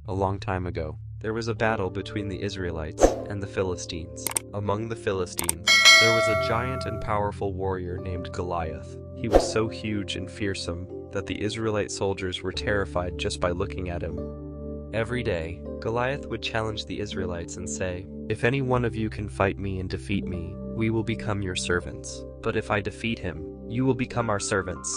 A long time ago, there was a battle between the Israelites and the Philistines. Among the Philistines, there was a giant and powerful warrior named Goliath. He was so huge and fearsome that the Israelite soldiers were terrified just by looking at him. Every day, Goliath would challenge the Israelites and say, "If any one of you can fight me and defeat me, we will become your servants. But if I defeat him, you will become our servants."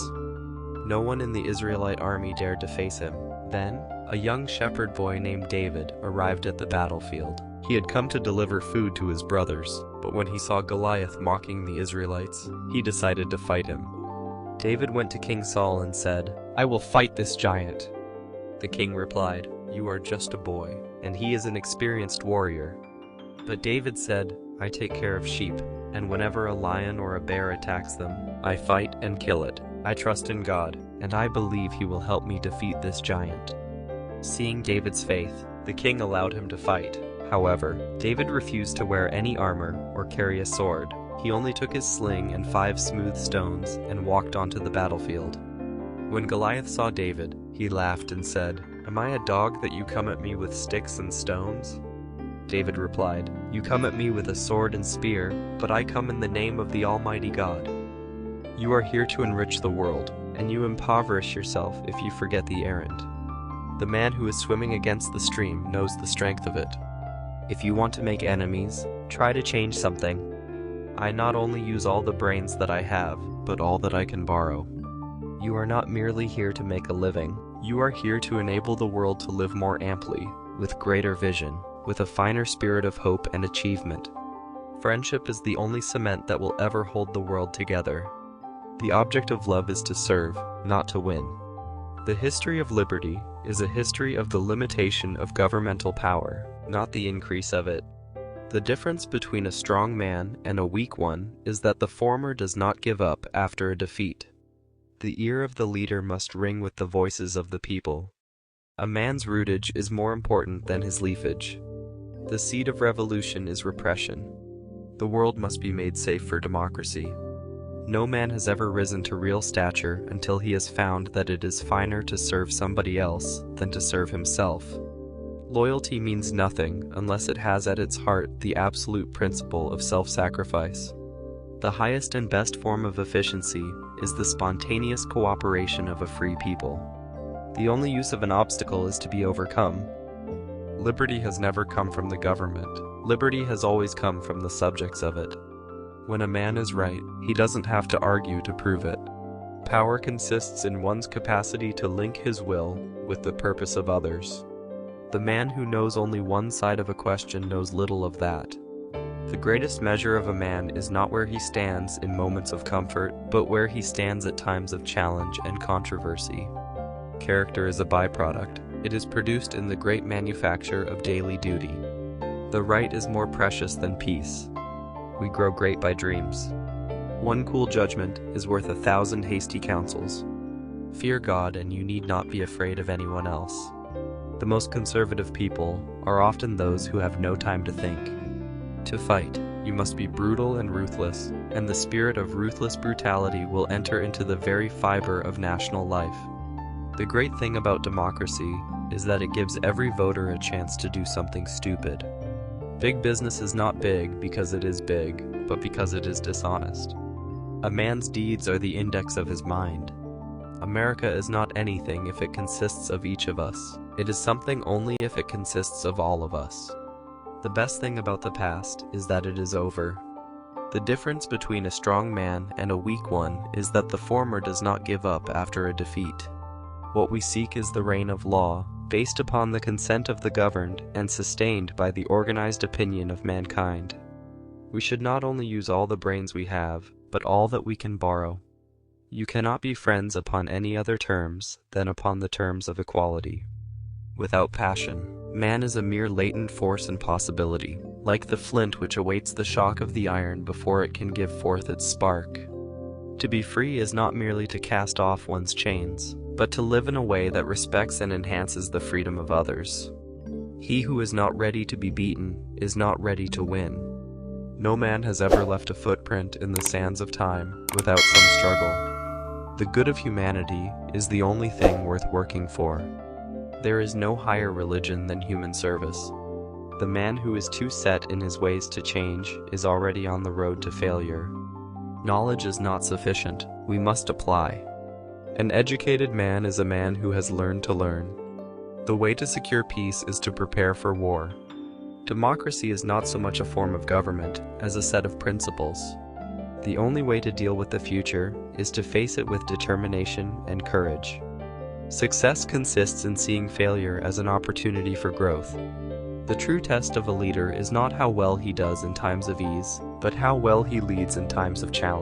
No one in the Israelite army dared to face him. Then, a young shepherd boy named David arrived at the battlefield. He had come to deliver food to his brothers, but when he saw Goliath mocking the Israelites, he decided to fight him. David went to King Saul and said, "I will fight this giant." The king replied, "You are just a boy, and he is an experienced warrior." But David said, "I take care of sheep, and whenever a lion or a bear attacks them, I fight and kill it. I trust in God, and I believe he will help me defeat this giant." Seeing David's faith, the king allowed him to fight. However, David refused to wear any armor or carry a sword. He only took his sling and 5 smooth stones and walked onto the battlefield. When Goliath saw David, he laughed and said, "Am I a dog that you come at me with sticks and stones?" David replied, "You come at me with a sword and spear, but I come in the name of the Almighty God. You are here to enrich the world, and you impoverish yourself if you forget the errand. The man who is swimming against the stream knows the strength of it. If you want to make enemies, try to change something. I not only use all the brains that I have, but all that I can borrow. You are not merely here to make a living. You are here to enable the world to live more amply, with greater vision, with a finer spirit of hope and achievement. Friendship is the only cement that will ever hold the world together. The object of love is to serve, not to win. The history of liberty is a history of the limitation of governmental power, not the increase of it. The difference between a strong man and a weak one is that the former does not give up after a defeat. The ear of the leader must ring with the voices of the people. A man's rootage is more important than his leafage. The seed of revolution is repression. The world must be made safe for democracy. No man has ever risen to real stature until he has found that it is finer to serve somebody else than to serve himself. Loyalty means nothing unless it has at its heart the absolute principle of self-sacrifice. The highest and best form of efficiency is the spontaneous cooperation of a free people. The only use of an obstacle is to be overcome. Liberty has never come from the government. Liberty has always come from the subjects of it. When a man is right, he doesn't have to argue to prove it. Power consists in one's capacity to link his will with the purpose of others. The man who knows only one side of a question knows little of that. The greatest measure of a man is not where he stands in moments of comfort, but where he stands at times of challenge and controversy. Character is a byproduct. It is produced in the great manufacture of daily duty. The right is more precious than peace. We grow great by dreams. One cool judgment is worth 1,000 hasty counsels. Fear God, and you need not be afraid of anyone else. The most conservative people are often those who have no time to think. To fight, you must be brutal and ruthless, and the spirit of ruthless brutality will enter into the very fiber of national life. The great thing about democracy is that it gives every voter a chance to do something stupid. Big business is not big because it is big, but because it is dishonest. A man's deeds are the index of his mind. America is not anything if it consists of each of us. It is something only if it consists of all of us. The best thing about the past is that it is over. The difference between a strong man and a weak one is that the former does not give up after a defeat. What we seek is the reign of law, based upon the consent of the governed and sustained by the organized opinion of mankind. We should not only use all the brains we have, but all that we can borrow. You cannot be friends upon any other terms than upon the terms of equality. Without passion, man is a mere latent force and possibility, like the flint which awaits the shock of the iron before it can give forth its spark. To be free is not merely to cast off one's chains, but to live in a way that respects and enhances the freedom of others. He who is not ready to be beaten is not ready to win. No man has ever left a footprint in the sands of time without some struggle. The good of humanity is the only thing worth working for. There is no higher religion than human service. The man who is too set in his ways to change is already on the road to failure. Knowledge is not sufficient. We must apply. An educated man is a man who has learned to learn. The way to secure peace is to prepare for war. Democracy is not so much a form of government as a set of principles. The only way to deal with the future is to face it with determination and courage. Success consists in seeing failure as an opportunity for growth. The true test of a leader is not how well he does in times of ease, but how well he leads in times of challenge.